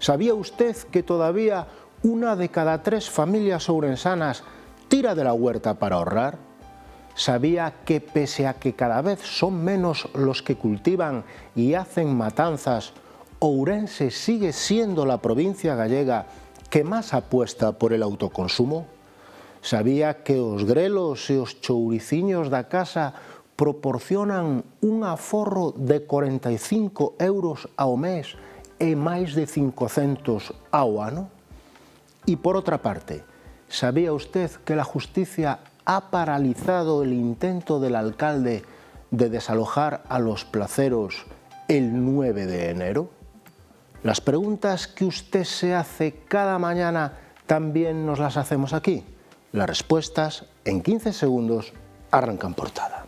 ¿Sabía usted que todavía una de cada 3 familias ourensanas tira de la huerta para ahorrar? ¿Sabía que pese a que cada vez son menos los que cultivan y hacen matanzas, Ourense sigue siendo la provincia gallega que máis apuesta por el autoconsumo? ¿Sabía que os grelos e os chouriciños da casa proporcionan un aforro de 45 euros ao mes e máis de 500 ao ano? Y por otra parte, ¿sabía usted que la justicia ha paralizado el intento del alcalde de desalojar a los placeros el 9 de enero? Las preguntas que usted se hace cada mañana también nos las hacemos aquí. Las respuestas en 15 segundos arrancan Portada.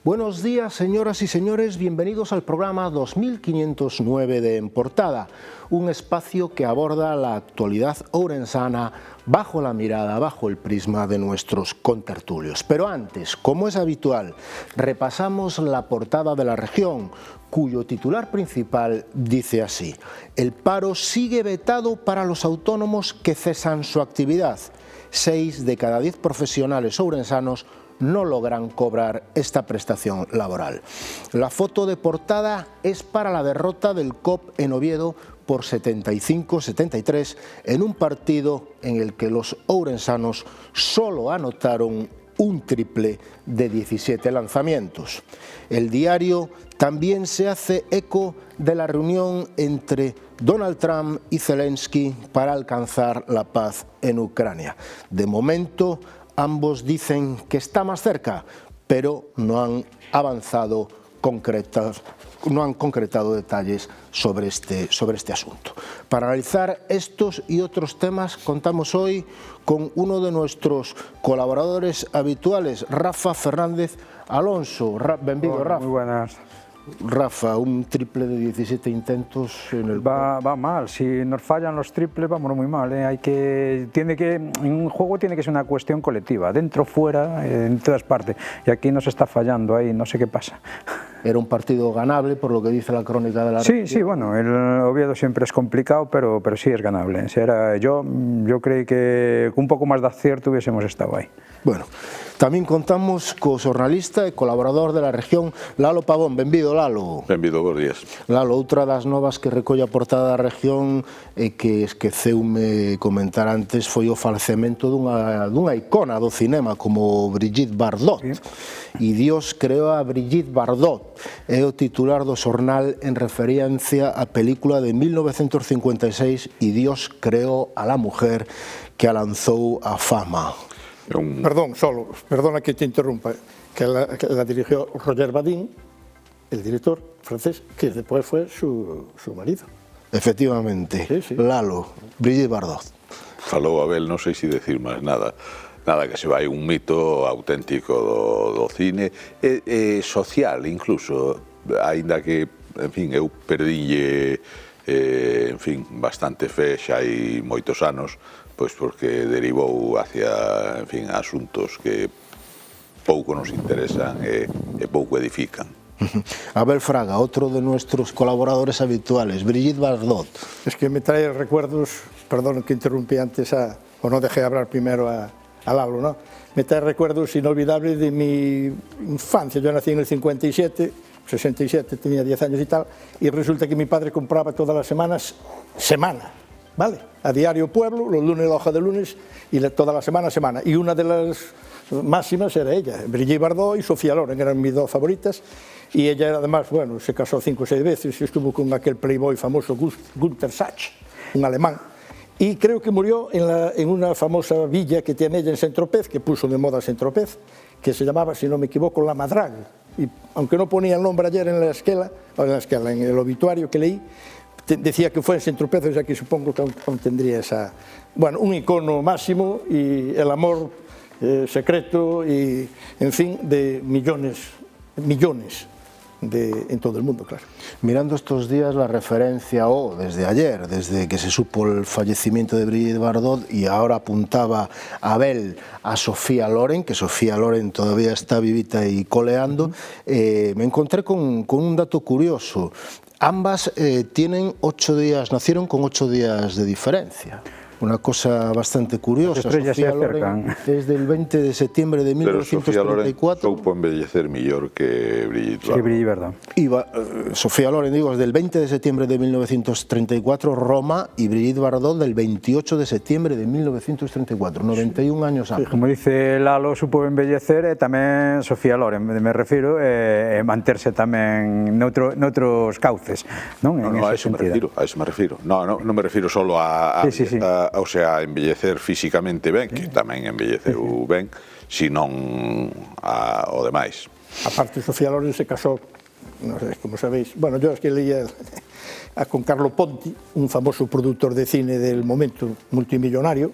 Buenos días, señoras y señores, bienvenidos al programa 2509 de En Portada, un espacio que aborda la actualidad ourensana bajo la mirada, bajo el prisma de nuestros contertulios. Pero antes, como es habitual, repasamos la portada de la región, cuyo titular principal dice así: el paro sigue vetado para los autónomos que cesan su actividad. 6 de cada 10 profesionales ourensanos no logran cobrar esta prestación laboral. La foto de portada es para la derrota del COP en Oviedo por 75-73 en un partido en el que los ourensanos solo anotaron un triple de 17 lanzamientos. El diario también se hace eco de la reunión entre Donald Trump y Zelensky para alcanzar la paz en Ucrania. De momento, ambos dicen que está más cerca, pero no han concretado detalles sobre este asunto. Para analizar estos y otros temas, contamos hoy con uno de nuestros colaboradores habituales, Rafa Fernández Alonso. Benvido, Rafa. Muy buenas. Rafa, un triple de 17 intentos en el... Va mal, si nos fallan los triples vamos muy mal, ¿eh? En un juego tiene que ser una cuestión colectiva, dentro, fuera, en todas partes, y aquí nos está fallando ahí, no sé qué pasa. Era un partido ganable, por lo que dice la crónica de la región. Sí, bueno, el Oviedo siempre es complicado, pero sí es ganable. Yo creí que con un pouco máis de acierto hubiésemos estado aí. Bueno, tamén contamos co xornalista e colaborador de la región, Lalo Pavón. Benvido, Lalo. Benvido, bons días. Lalo, outra das novas que recolle a portada da región e que esqueceume comentar antes foi o falecemento dunha icona do cinema como Brigitte Bardot. Sí. E Dios creou a Brigitte Bardot, é o titular do xornal en referencia á película de 1956 E Dios creou a la mujer que a lanzou a fama. Perdona que te interrumpa, que la dirigió Roger Vadim, el director francés, que después fue su marido. Efectivamente, sí. Lalo, Brigitte Bardot. Falou Abel, non sei se decir máis nada que se vai un mito auténtico do cine e social incluso, aínda que, en fin, eu perdille bastante fe xa hai moitos anos, pois porque derivou hacia, en fin, asuntos que pouco nos interesan e pouco edifican. Abel Fraga, otro de nuestros colaboradores habituales, Brigitte Bardot. Es que me trae recuerdos, perdón que interrumpí antes o no dejé hablar primero a Lalo, ¿no? Me trae recuerdos inolvidables de mi infancia. Yo nací en el 67, 67, tenía 10 años y tal, y resulta que mi padre compraba todas las semanas, ¿vale? A Diario Pueblo, los lunes la hoja de lunes, y toda la semana. Y una de las máximas era ella, Brigitte Bardot y Sofía Loren, eran mis dos favoritas, y ella además, bueno, se casó 5 o 6 veces y estuvo con aquel playboy famoso Günter Sachs, un alemán, y creo que murió en una famosa villa que tiene ella en Saint-Tropez, que puso de moda Saint-Tropez, que se llamaba, si no me equivoco, La Madrague, y aunque no ponía el nombre ayer en en el obituario que leí, decía que fue en Saint-Tropez, o sea que supongo que aún tendría esa... Bueno, un icono máximo y el amor secreto y, en fin, de millones en todo el mundo, claro. Mirando estos días la referencia, desde ayer, desde que se supo el fallecimiento de Brigitte Bardot, y ahora apuntaba Abel a Sofía Loren, que Sofía Loren todavía está vivita y coleando, me encontré con un dato curioso. Ambas tienen 8 días, nacieron con 8 días de diferencia. Una cosa bastante curiosa. Sofía Loren es del 20 de septiembre de 1934. Pero Sofía Loren envellecer mellor que Brigitte Bardot. Sofía Loren, digo, es del 20 de septiembre de 1934, Roma, y Brigitte Bardot del 28 de septiembre de 1934, 91 años antes. Como dice Lalo, supo envellecer, tamén Sofía Loren, me refiro, manterse tamén noutros cauces, non? A eso me refiro. Non me refiro solo a o sea, a envellecer físicamente ben, que tamén envelleceu ben, senón o demais. Aparte, Sofía Loren se casou, non sei, como sabéis, bueno, yo es que leía con Carlo Ponti, un famoso productor de cine del momento, multimillonario,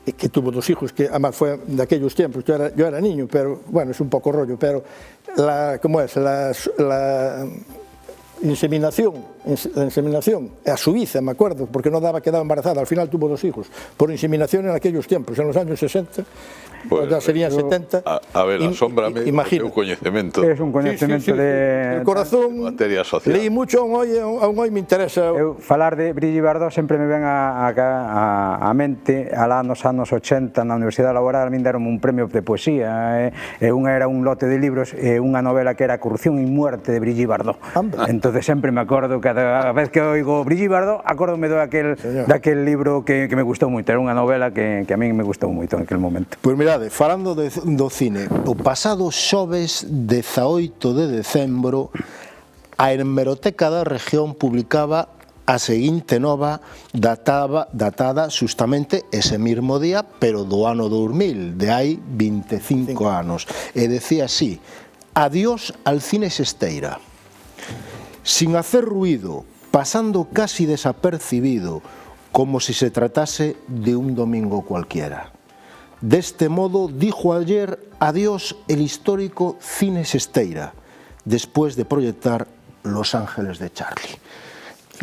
que tuvo 2 hijos, que además fue de aquellos tiempos, yo era niño, pero bueno, es un poco rollo, pero ¿cómo es? La inseminación a Suiza, me acuerdo, porque no quedaba embarazada, al final tuvo 2 hijos, por inseminación en aquellos tiempos, en los años 60, pues ya serían 70. A ver, asómbrame o coñecemento. Es un coñecemento de... El corazón, materia social. Leí mucho, aún hoy me interesa. Falar de Brigitte Bardot sempre me ven a mente, alá nos anos 80, na Universidade Laboral, a min deron un premio de poesía, unha era un lote de libros, unha novela que era Corrupción y muerte de Brigitte Bardot. Entonces sempre me acordo, cada vez que oigo Brigitte Bardot, acórdome daquel libro que me gustou moito, era unha novela que a min me gustou moito en aquel momento. Pois mirade, falando do cine, o pasado xoves 18 de decembro, a Hemeroteca da Región publicaba a seguinte nova datada justamente ese mismo día, pero do ano 2000, de hai 25 anos. E decía así: adiós al cine Xesteira. Sin hacer ruido, pasando casi desapercibido, como si se tratase de un domingo cualquiera. De este modo dijo ayer adiós el histórico cine Xesteira, después de proyectar Los Ángeles de Charlie.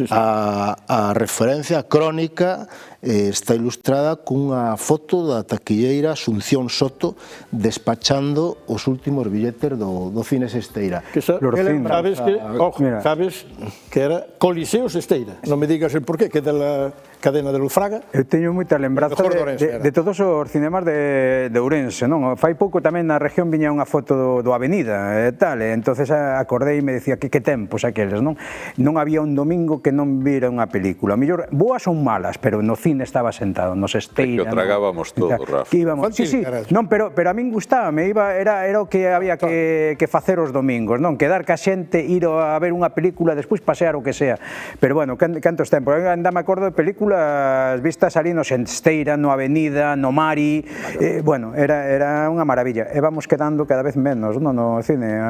A referencia crónica está ilustrada cunha foto da taquilleira Asunción Soto despachando os últimos billetes do cine Xesteira. Sabes que era Coliseo Xesteira, non me digas el porqué, que é da cadena de Lufraga. Eu teño moita lembranza de todos os cinemas de Ourense, non? Fai pouco tamén na región viña unha foto do Avenida e tal, e entonces acordei e me decía que tempos aqueles, non? Non había un domingo que non vira unha película, a mellor boas ou malas, pero no cine estaba sentado, nos Xesteira. Que o tragábamos todo, Rafa. Sí, non, pero a min gustábame, era o que había que facer os domingos, non? Quedar ca xente, ir a ver unha película, despois pasear o que sea. Pero bueno, cantos tempos, ainda me acordo de películas vistas ali no Xesteira, no Avenida, no Mari, bueno, era unha maravilla. E vamos quedando cada vez menos no cine.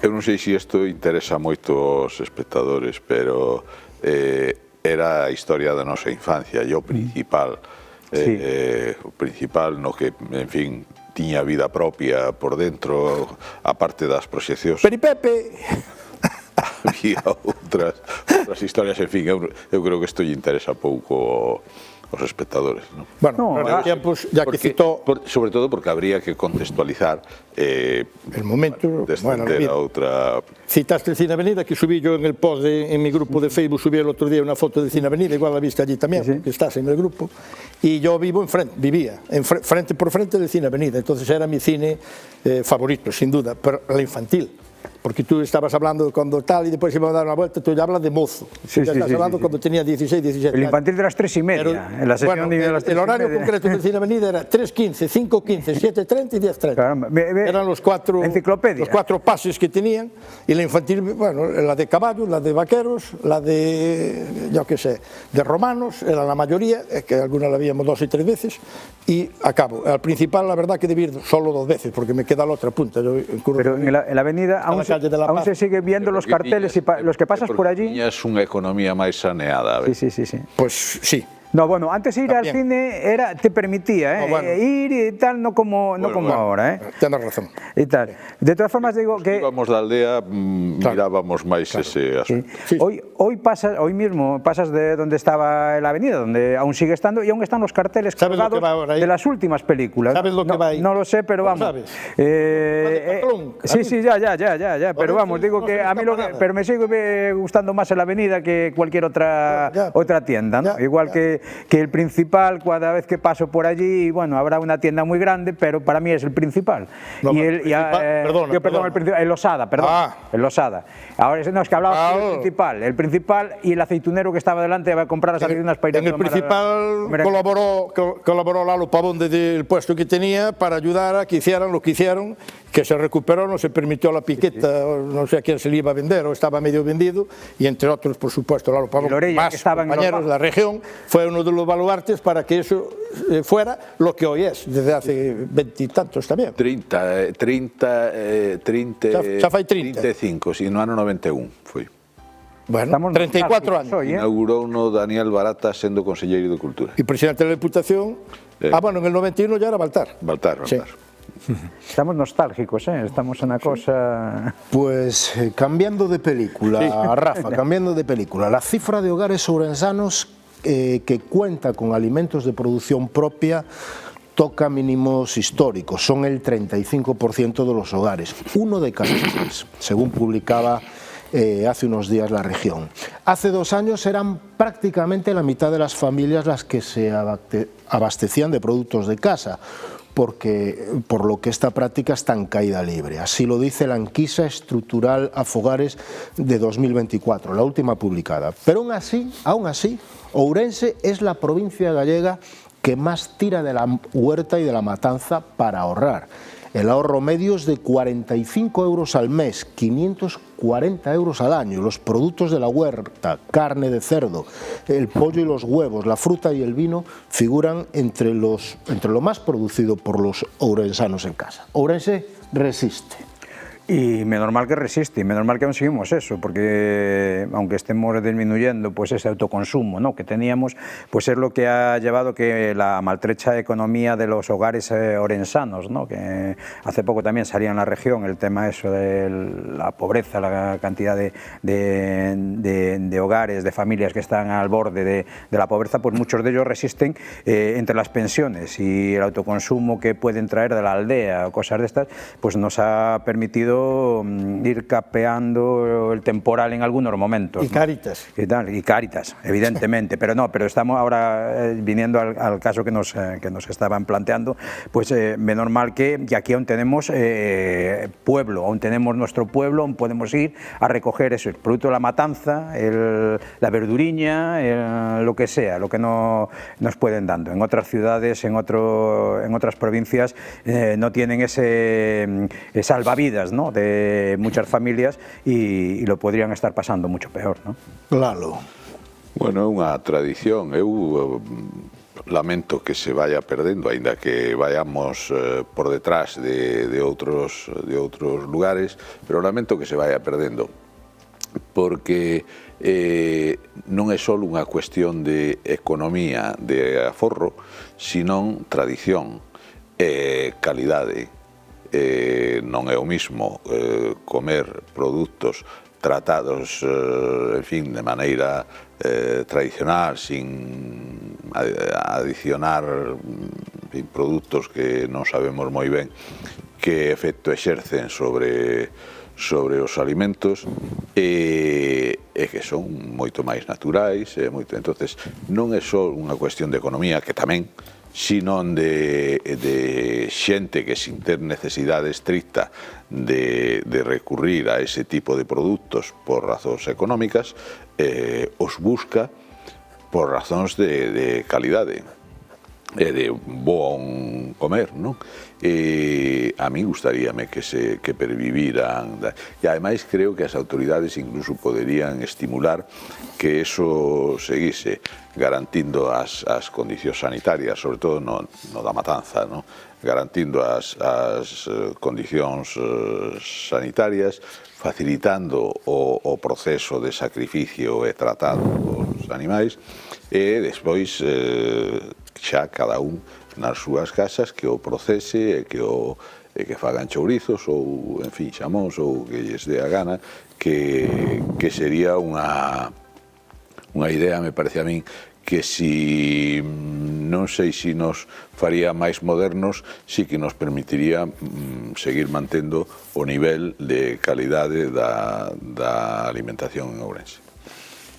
Eu non sei se isto interesa moito aos espectadores, pero era a historia da nosa infancia e o principal no que, en fin, tiña vida propia por dentro, a parte das proxeccións. Peripepe! Había outras historias, en fin, eu creo que isto lle interesa pouco aos espectadores, non? Bueno, tiempos, ya que citó... Sobre todo porque habría que contextualizar el momento, descender a outra... Citaste el Cine Avenida, que subí yo en el post en mi grupo de Facebook, subí el otro día una foto del Cine Avenida, igual la viste allí también, que estás en el grupo, y yo vivía frente por frente del Cine Avenida, entonces era mi cine favorito, sin duda, pero la infantil. Porque tú estabas hablando cuando tal y después iba a dar una vuelta, tú ya hablas de mozo. Estás hablando cuando tenía 16, 17 años. El infantil de las 3:30, en la sesión de las 3:30. El horario concreto del Cine Avenida era 3:15, 5:15, 7:30 y 10:30. Eran los cuatro pases que tenían, y la infantil, bueno, la de caballos, la de vaqueros, la de, yo qué sé, de romanos, era la mayoría, que alguna la veíamos 2 y 3 veces, y acabo. Al principal, la verdad que debí ir solo 2 veces, porque me queda la otra punta. Pero en la Avenida aún se sigue viendo los carteles y los que pasas por allí. Tiñas unha economía máis saneada. Sí. Pues sí. No, bueno, antes ir al cine te permitía ir y tal, no como ahora. Tienes razón. Y tal. De todas formas digo que... Íbamos da aldea, mirábamos máis ese asunto. Hoy mismo pasas de donde estaba la avenida, donde aún sigue estando, y aún están los carteles colgados de las últimas películas. ¿Sabes lo que va ahí? No lo sé, pero vamos. Sí, ya, pero vamos, digo que a mí pero me sigue gustando más en la avenida que cualquier otra tienda, ¿no? Igual que el principal, cada vez que paso por allí, bueno, habrá una tienda muy grande, pero para mí es el principal. El Losada, el Losada. Ahora no, es que hablaba del principal y el aceitunero que estaba delante va a comprar las aceitunas para ir a tomar. En el principal colaboró Lalo Pavón desde el puesto que tenía para ayudar a que hicieran lo que hicieron, que se recuperó, no se permitió la piqueta, no sé a quién se le iba a vender, o estaba medio vendido, y entre otros, por supuesto, Lalo Pavón, más compañeros de la región, fue uno de los baluartes para que eso fuera lo que hoy es, desde hace 20 y tantos tamén. 35, si no ano 91 foi. Bueno, 34 años. Inaugurou no Daniel Barata sendo conselleiro de Cultura. E presidente da Diputación, bueno, en el 91 ya era Baltar. Baltar. Sí. Estamos nostálgicos, estamos en una cosa... Pues cambiando de película, Rafa, cambiando de película, la cifra de hogares ourensanos que cuenta con alimentos de producción propia toca mínimos históricos, son el 35% de los hogares, uno de cada 3, según publicaba hace unos días La Región. Hace 2 años eran prácticamente la mitad de las familias las que se abastecían de productos de casa, por lo que esta práctica está en caída libre. Así lo dice la enquisa estructural a fogares de 2024, la última publicada. Pero aún así, Ourense es la provincia gallega que más tira de la huerta y de la matanza para ahorrar. El ahorro medio es de 45 euros al mes, 540 euros al año. Los productos de la huerta, carne de cerdo, el pollo y los huevos, la fruta y el vino figuran entre lo más producido por los ourensanos en casa. Ourense resiste. Y menos mal que resiste, y menos mal que conseguimos eso, porque aunque estemos disminuyendo pues ese autoconsumo, ¿no?, que teníamos, pues es lo que ha llevado que la maltrecha economía de los hogares ourensanos, ¿no?, que hace poco también salía en La Región el tema eso de la pobreza, la cantidad de hogares, de familias que están al borde de la pobreza, pues muchos de ellos resisten entre las pensiones y el autoconsumo que pueden traer de la aldea o cosas de estas, pues nos ha permitido ir capeando el temporal en algunos momentos. Y Cáritas. Y Cáritas, evidentemente, pero estamos ahora viniendo al caso que nos estaban planteando, pues menos mal que aquí aún tenemos pueblo, aún tenemos nuestro pueblo, aún podemos ir a recoger eso, el producto de la matanza, la verduriña, lo que sea, lo que nos pueden dando. En otras ciudades, en otras provincias no tienen ese salvavidas, ¿no?, de muchas familias y lo podrían estar pasando mucho peor, ¿no? Claro. Bueno, é unha tradición. Eu lamento que se vaya perdendo, aínda que vayamos por detrás de outros lugares, pero lamento que se vaya perdendo, porque non é só unha cuestión de economía, de aforro, senón tradición, calidade. Non é o mismo comer produtos tratados, en fin, de maneira tradicional, sin adicionar produtos que non sabemos moi ben que efecto exercen sobre os alimentos e que son moito máis naturais, entonces non é só unha cuestión de economía, que tamén, sino de xente que sin ter necesidade estricta de recurrir a ese tipo de produtos por razóns económicas, os busca por razóns de calidade e de bon comer, non? A mí gustaríame que perviviran, e ademais creo que as autoridades incluso poderían estimular que eso seguise garantindo as condicións sanitarias, sobre todo no da matanza, non? Garantindo as condicións sanitarias, facilitando o proceso de sacrificio e tratado dos animais, e despois xa cada un nas súas casas que o procese e que fagan chourizos ou, en fin, xamóns ou que lles dé a gana, que sería unha idea, me parece a min, que si non sei se nos faría máis modernos, si que nos permitiría seguir mantendo o nivel de calidade da alimentación en Ourense.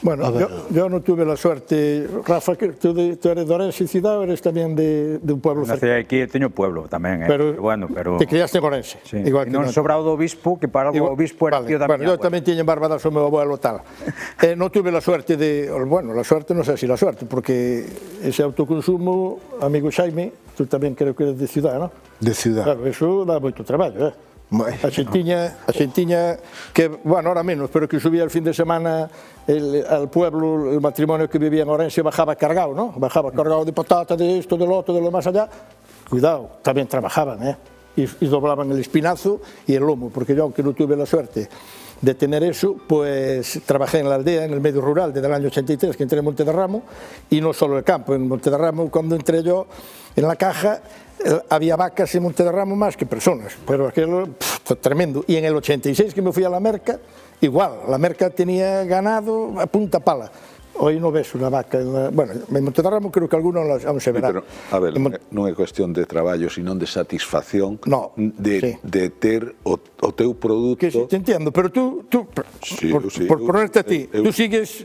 Bueno, yo no tuve la suerte, Rafa, que tú eres de Orense ciudad o eres también de un pueblo cercano. Nací aquí, teño pueblo tamén, pero bueno, pero te criaste en Orense, sí. igual que non sobrado do obispo, que para o obispo era tío da bueno, yo tamén tiño en Barbadas o meu abuelo tal. Non tuve la suerte bueno, la suerte non sei se la suerte, porque ese autoconsumo, amigo Xaime, tú tamén creo que eres de ciudad, ¿no? De ciudad. Claro, eso dá moito traballo, A xentiña que, bueno, ahora menos, pero que subía el fin de semana al pueblo, el matrimonio que vivía en Orense bajaba cargado, ¿no? Bajaba cargado de patata, de esto, de lo otro, de lo más allá. Cuidado, también trabajaban, y doblaban el espinazo y el lomo, porque yo, aunque no tuve la suerte de tener eso, pues trabajé en la aldea, en el medio rural, desde el año 83, que entré en Montederramo, y no solo el campo, en Montederramo, cuando entré yo en la caja, había vacas en Montederramo más que personas, pero aquello fue tremendo. Y en el 86 que me fui a la Merca, igual, la Merca tenía ganado a punta pala. Hoy no ves una vaca, bueno, en Montederramo creo que algunos aún se verá. Pero, a ver, non é cuestión de traballo, sino de satisfacción de ter o teu produto. Que te entiendo, pero tú por ponerte a ti, tú sigues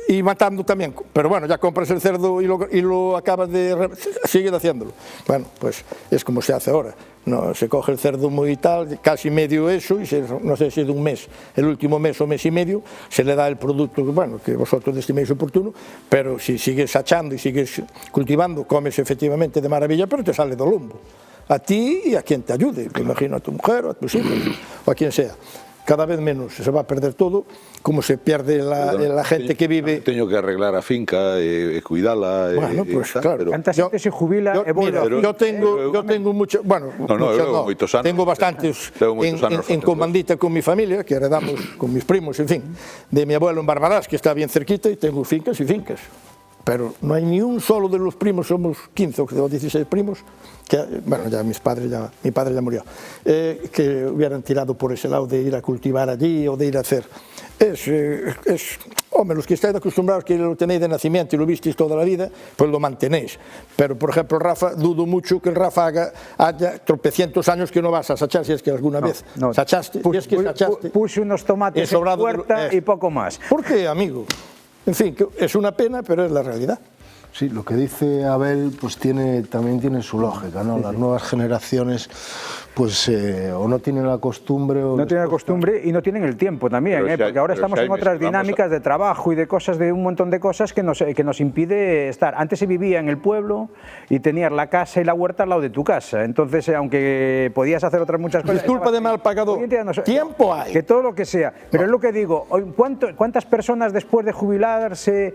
y matando también, pero bueno, ya compras el cerdo y lo acabas de... sigues haciéndolo. Bueno, pues es como se hace ahora. No, se coge el cerdo muy tal, casi medio eso, y no sé si de un mes, el último mes o mes y medio, se le da el producto, bueno, que vosotros estiméis oportuno, pero si sigues achando y sigues cultivando, comes efectivamente de maravilla, pero te sale do lombo. A ti y a quien te ayude, te imagino a tu mujer o a tus hijos, o a quien sea. Cada vez menos se va a perder todo, como se pierde la gente que vive... Teño que arreglar a finca e cuidala. Bueno, pues claro. Tanta xente se jubila e volve. Yo tengo mucho, bueno, muchos no, tengo bastantes en Comandita con mi familia, que heredamos con mis primos, en fin, de mi abuelo en Barbadas, que está bien cerquita, y tengo fincas y fincas. Pero no hay ni un solo de los primos, somos 15 o 16 primos, que, bueno, ya mi padre ya murió, que hubieran tirado por ese lado de ir a cultivar allí o de ir a hacer. Hombre, los que estáis acostumbrados, que lo tenéis de nacimiento y lo visteis toda la vida, pues lo mantenéis. Pero, por ejemplo, Rafa, dudo mucho que el Rafa haya tropecientos años que no vas a sachar, si es que alguna vez sachaste. Puse unos tomates en puerta y poco más. ¿Por qué, amigo? En fin, es una pena, pero es la realidad. Sí, lo que dice Abel pues también tiene su lógica, ¿no? Las nuevas generaciones pues o no tienen la costumbre o... No tienen la costumbre y no tienen el tiempo también, porque ahora estamos en otras dinámicas de trabajo y de cosas, de un montón de cosas que nos impide estar. Antes se vivía en el pueblo y tenías la casa y la huerta al lado de tu casa, entonces aunque podías hacer otras muchas cosas... Disculpa de mal pagador, tiempo hay. Que todo lo que sea, pero es lo que digo, ¿cuántas personas después de jubilarse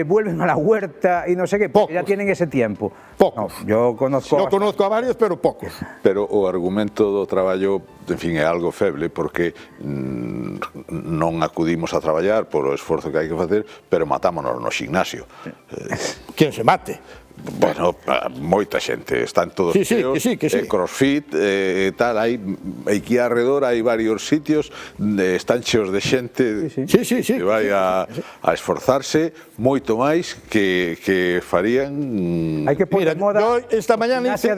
vuelven a la huerta y no sé qué? Porque ya tienen ese tiempo. Pocos. No, yo conozco a varios, pero pocos. Pero o argumento do traballo, en fin, é algo feble, porque non acudimos a traballar polo esforzo que hai que facer, pero matámonos no ximnasio. Quen se mate? Bueno, moita xente, están todos feos, crossfit, tal, aquí alrededor hai varios sitios, están cheos de xente que vai a esforzarse moito máis que farían... Hai que poner moda. Yo esta mañana hice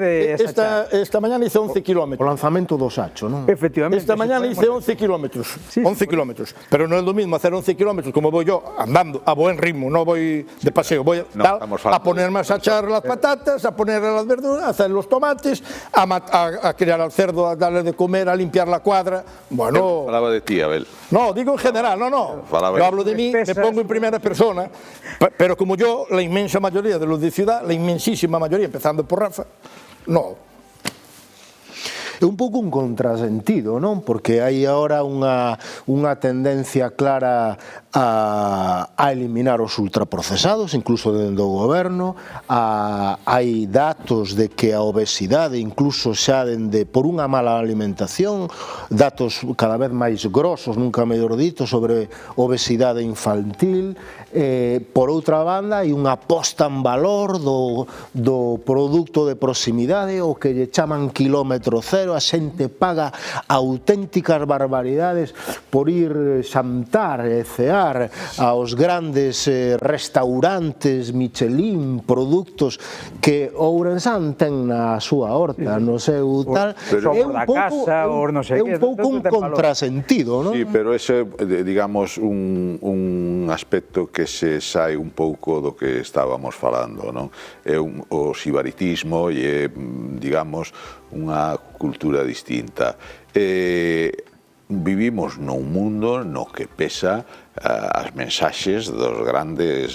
11 kilómetros. O lanzamento do sacho, non? Efectivamente. Esta mañana hice 11 kilómetros, 11 kilómetros, pero no es lo mismo hacer 11 kilómetros como voy yo, andando, a buen ritmo, no voy de paseo, voy a ponerme a echar las patatas, a poner las verduras, a hacer los tomates, a criar al cerdo, a darle de comer, a limpiar la cuadra. Bueno... Falaba de ti, Abel. No, digo en general, no. Yo hablo de mí, me pongo en primera persona, pero como yo, la inmensa mayoría de los de ciudad, la inmensísima mayoría, empezando por Rafa, no. É un pouco un contrasentido, non? Porque hai agora unha tendencia clara a eliminar os ultraprocesados, incluso dentro do goberno. Hai datos de que a obesidade, incluso xa dende por unha mala alimentación, datos cada vez máis grosos, nunca mellor dito, sobre obesidade infantil. Por outra banda, hai unha posta en valor do produto de proximidade, o que lle chaman kilómetro cero. A xente paga auténticas barbaridades por ir xantar e cear aos grandes restaurantes Michelin, produtos que Ourensán ten na súa horta, no seu tal. É un pouco un contrasentido, non? Sí, pero ese, digamos, un aspecto que se sai un pouco do que estábamos falando, non? É o sibaritismo e é, digamos, unha cultura distinta. Vivimos nun mundo no que pesa as mensaxes dos grandes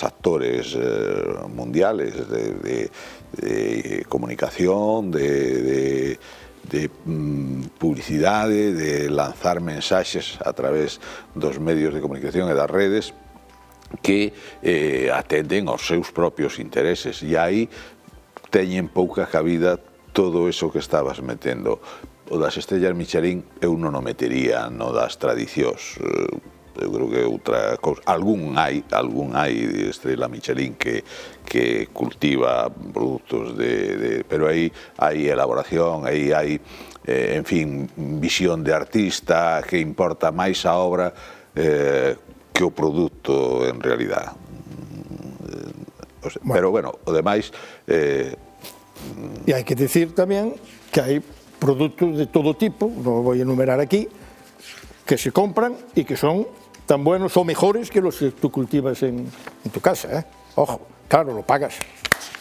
actores mundiales de comunicación, de publicidade, de lanzar mensaxes a través dos medios de comunicación e das redes que atenden aos seus propios intereses, e aí teñen pouca cabida todo eso que estabas metendo. O das estrellas Michelin eu non o metería no das tradicións. Eu creo que outra cousa, algún hai de estrela Michelin que cultiva produtos pero aí hai elaboración, aí hai, en fin, visión de artista, que importa máis a obra que o produto en realidad. Pero bueno, o demais... E hai que dicir tamén que hai produtos de todo tipo, non vou enumerar aquí, que se compran e que son tan buenos ou mejores que los que tú cultivas en tu casa, Ojo, claro, lo pagas,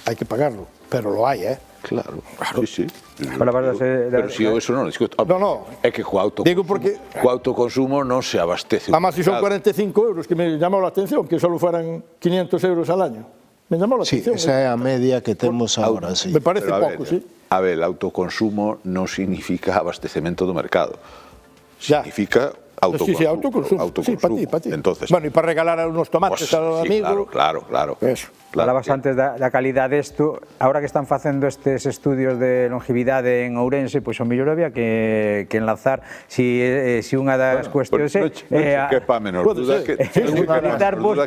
hai que pagarlo, pero lo hai, Claro, sí. Pero si eu eso non lo discuto. No. É que co autoconsumo non se abastece. Además, si son 45 euros, que me llamou la atención, que solo fueran 500 euros al año. Me llamou la atención. Sí, esa é a media que temos agora, sí. Me parece pouco, sí. A ver, el autoconsumo non significa abastecemento do mercado. Significa autoconsumo. Sí, para ti. Entonces, bueno, e para regalar unos tomates al amigo. Claro. Eso. Falabas antes da calidade desto, agora que están facendo estes estudios de longevidade en Ourense, pois o mellor había que enlazar si unha das cuestións é que pa menor duda que dar vos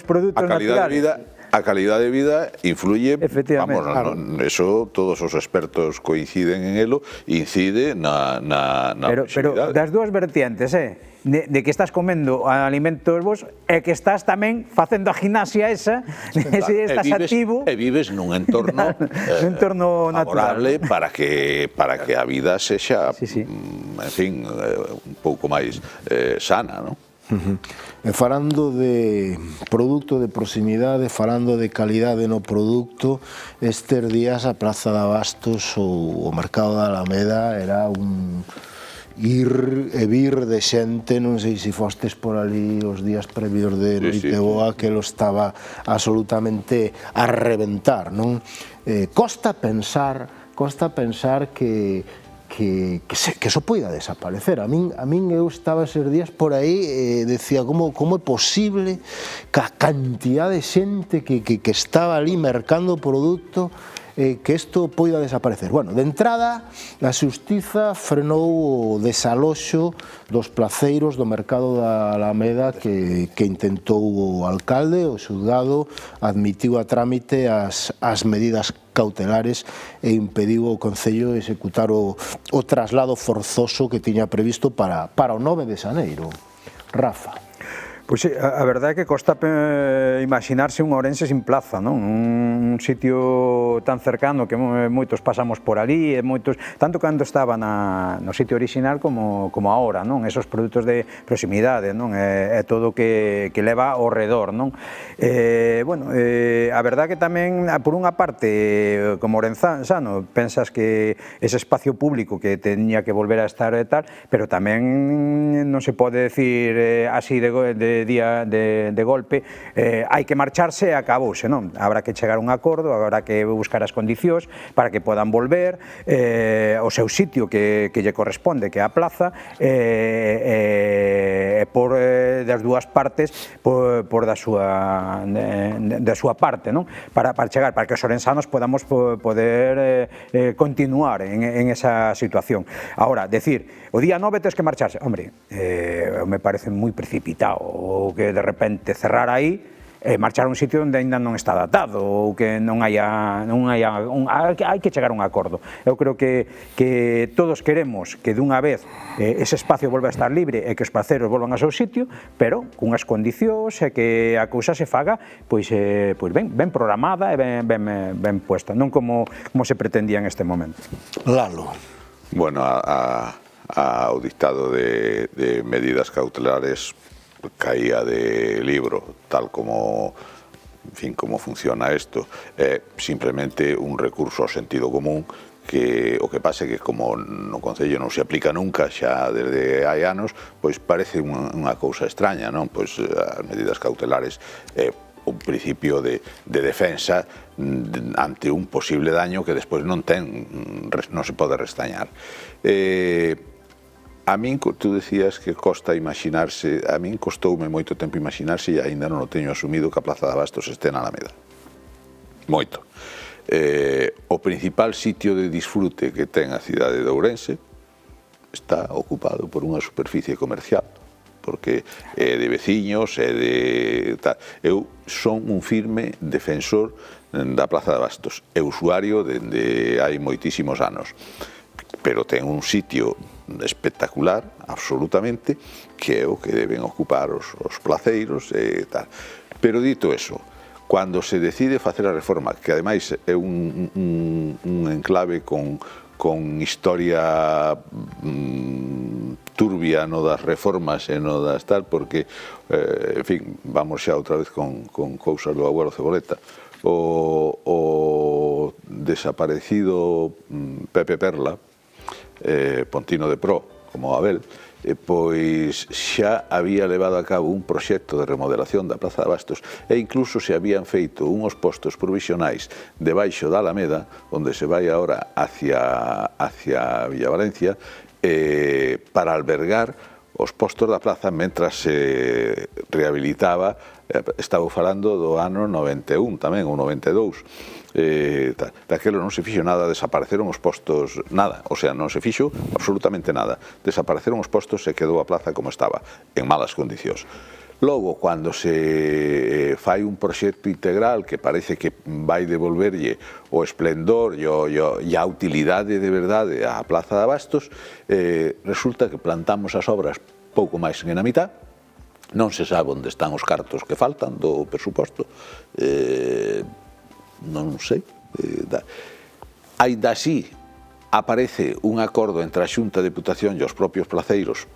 produtos naturales. A calidad de vida influye, efectivamente, vamos, eso todos os expertos coinciden en elo, incide na pero das dúas vertientes, de que estás comendo alimentos vos e que estás tamén facendo a gimnasia esa, estás activo e vives nun entorno favorable para que a vida sexa, en fin, un pouco máis sana, non? E falando de produto de proximidade, falando de calidade no produto, estes días a Praza de Abastos ou o Mercado da Alameda era un ir e vir de xente, non sei se fostes por ali os días previos de Noiteboa, que lo estaba absolutamente a reventar, non? Costa pensar que eso poida desaparecer. A min eu estaba eses días por aí, decía, como é posible que a cantidad de xente que estaba ali mercando produto, que isto poida desaparecer. Bueno, de entrada, a Xustiza frenou o desaloxo dos placeiros do Mercado da Alameda que intentou o alcalde. O xulgado admitiu a trámite as medidas cautelares e impediu ao Concello executar o traslado forzoso que tiña previsto para o 9 de xaneiro. Rafa. Pois a verdade é que costa imaginarse un Ourense sin plaza, non? Un sitio tan cercano que moitos pasamos por ali, e moitos, tanto cando estaba no sitio original como agora, non? Esos produtos de proximidade, non? É todo que leva ao redor, non? Bueno, a verdade que tamén, por unha parte, como ourensano, pensas que ese espacio público que teña que volver a estar e tal, pero tamén non se pode decir así de día de golpe, hai que marcharse e acabouse, non? Habrá que chegar a un acordo, habrá que buscar as condicións para que podan volver ao seu sitio que lle corresponde, que é a plaza, por das dúas partes, por da súa parte, non? Para chegar, para que os orensanos podamos poder continuar en esa situación. Ahora, decir, o día 9 tens que marcharse, hombre, me parece moi precipitado, ou que de repente cerrar aí, marchar a un sitio onde ainda non está datado, ou que non haya hai que chegar a un acordo. Eu creo que todos queremos que dunha vez ese espacio volva a estar libre e que os placeiros volvan ao seu sitio, pero cunhas condicións e que a cousa se faga pois ben programada e ben puesta, non como se pretendía en este momento. Lalo. Bueno, ao dictado de medidas cautelares caía de libro, tal como, en fin, como funciona isto. Simplemente un recurso ao sentido común, que o que pasa é que como no Concello non se aplica nunca xa desde hai anos, pois parece unha cousa extraña, non? Pois as medidas cautelares un principio de defensa ante un posible daño que despois non se pode restañar. A min, tú decías que costa imaginarse, a min costoume moito tempo imaginarse e ainda non o teño asumido que a Plaza de Abastos este na Alameda. Moito. O principal sitio de disfrute que ten a cidade de Ourense está ocupado por unha superficie comercial, porque é de veciños, é de... Eu son un firme defensor da Plaza de Abastos, é usuario dende hai moitísimos anos, pero ten un sitio espectacular, absolutamente, que é o que deben ocupar os placeiros e tal. Pero dito eso, cando se decide facer a reforma, que ademais é un enclave con historia turbia no das reformas e no das tal, porque, en fin, vamos xa outra vez con cousas do abuelo Ceboleta. O desaparecido Pepe Perla, Pontino de Pro, como Abel, pois xa había levado a cabo un proxecto de remodelación da Plaza de Abastos e incluso se habían feito unhos postos provisionais debaixo da Alameda, onde se vai agora hacia Villavalencia, para albergar os postos da plaza mentras se rehabilitaba. Estaba falando do ano 91 tamén, ou 92. Daquelo non se fixo nada, desapareceron os postos, nada, o sea, non se fixo absolutamente nada. Desapareceron os postos e quedou a plaza como estaba, en malas condicións. Logo, cando se fai un proxecto integral que parece que vai devolverlle o esplendor e a utilidade de verdade á Plaza de Abastos, resulta que plantamos as obras pouco máis que na mitad, non se sabe onde están os cartos que faltan do presuposto, non sei. Aínda así, aparece un acordo entre a Xunta de Deputación e os propios placeiros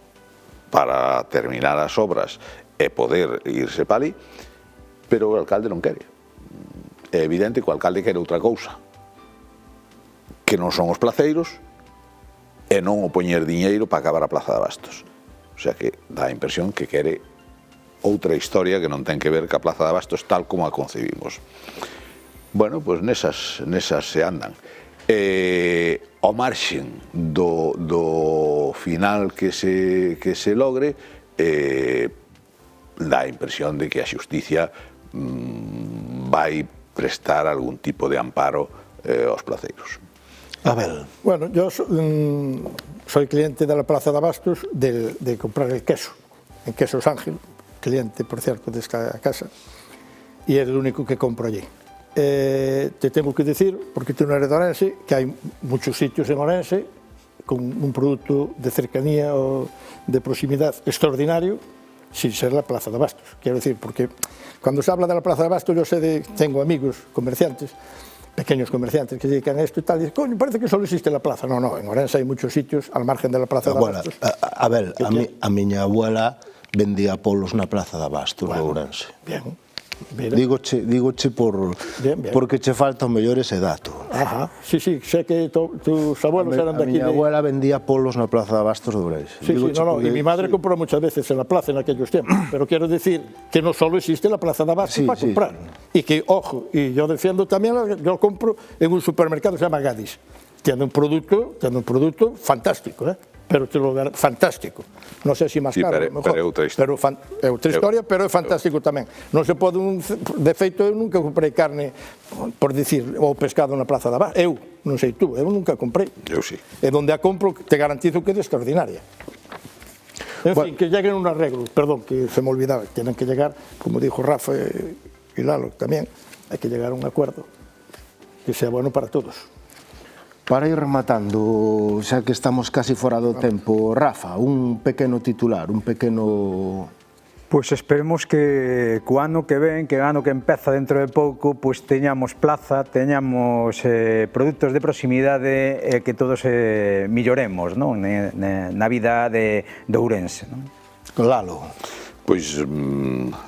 para terminar as obras e poder irse para ali, pero o alcalde non quere. É evidente que o alcalde quere outra cousa, que non son os placeiros e non o poñer diñeiro para acabar a Plaza de Abastos. O sea que dá a impresión que quere outra historia que non ten que ver ca Plaza de Abastos tal como a concebimos. Bueno, pois nesas se andan. Ao marxen do final que se logre, dá a impresión de que a xusticia vai prestar algún tipo de amparo aos placeiros. Abel. Bueno, yo soy cliente de la Plaza de Abastos de comprar el queso, en Quesos Ángel, cliente, por cierto, de esta casa, y es el único que compro allí. Te tengo que decir, porque tú no eres de Orense, que hay muchos sitios en Orense con un producto de cercanía o de proximidad extraordinario, sin ser la Plaza de Abastos. Quiero decir, porque cuando se habla de la Plaza de Abastos, yo tengo amigos comerciantes, pequeños comerciantes que se dedican a esto y tal, y dicen, coño, parece que solo existe la plaza. No, en Orense hay muchos sitios al margen de la Plaza de Abastos. Abel, a miña abuela vendía polos na Plaza de Abastos de Ourense. Bien. Dígoche porque che falta o mellor ese dato. Ajá, sí, sé que tus abuelos eran de aquí. Mi abuela vendía polos na Plaza de Abastos de Ourense. Sí, y mi madre compró muchas veces en la plaza en aquellos tiempos, pero quiero decir que no solo existe la Plaza de Abastos para comprar, y que, ojo, y yo defiendo también, yo compro en un supermercado que se llama Gadis, tiene un producto fantástico, pero te lo fantástico. Non sei se máis caro, pero é outra historia. É outra historia, pero é fantástico tamén. Non se pode, de feito, eu nunca comprei carne, por dicir, ou pescado na Plaza da Abastos. Eu, non sei tú, eu nunca comprei. Eu sí. E donde a compro, te garantizo que é extraordinaria. En fin, que lleguen un arreglo, perdón, que se me olvidaba, tienen que llegar, como dijo Rafa y Lalo tamén, hai que llegar a un acuerdo que sea bueno para todos. Para ir rematando, xa que estamos casi fora do tempo, Rafa, un pequeno titular, un pequeno... Pois esperemos que co ano que ven, que o ano que empeza dentro de pouco, pois teñamos plaza, teñamos produtos de proximidade e que todos milloremos na vida de Ourense. Lalo. Pois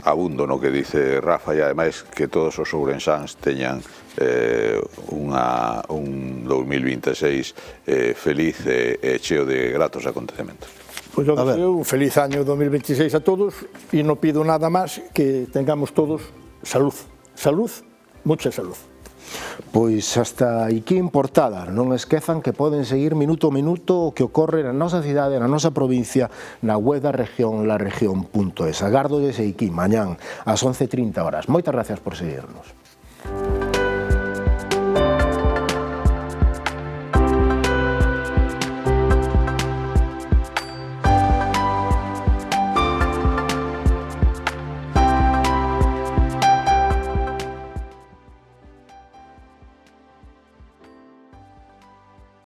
abundo no que dice Rafa e ademais que todos os ourensáns teñan un 2026 feliz e cheo de gratos acontecementos. Pois eu deseo un feliz año 2026 a todos e non pido nada máis que tengamos todos salud, mucha salud. Pois hasta aquí en Portada, non esquezan que poden seguir minuto a minuto o que ocorre na nosa cidade, na nosa provincia, na web da región, laregion.es. Agárdoles aquí mañán ás 11:30 horas. Moitas gracias por seguirnos.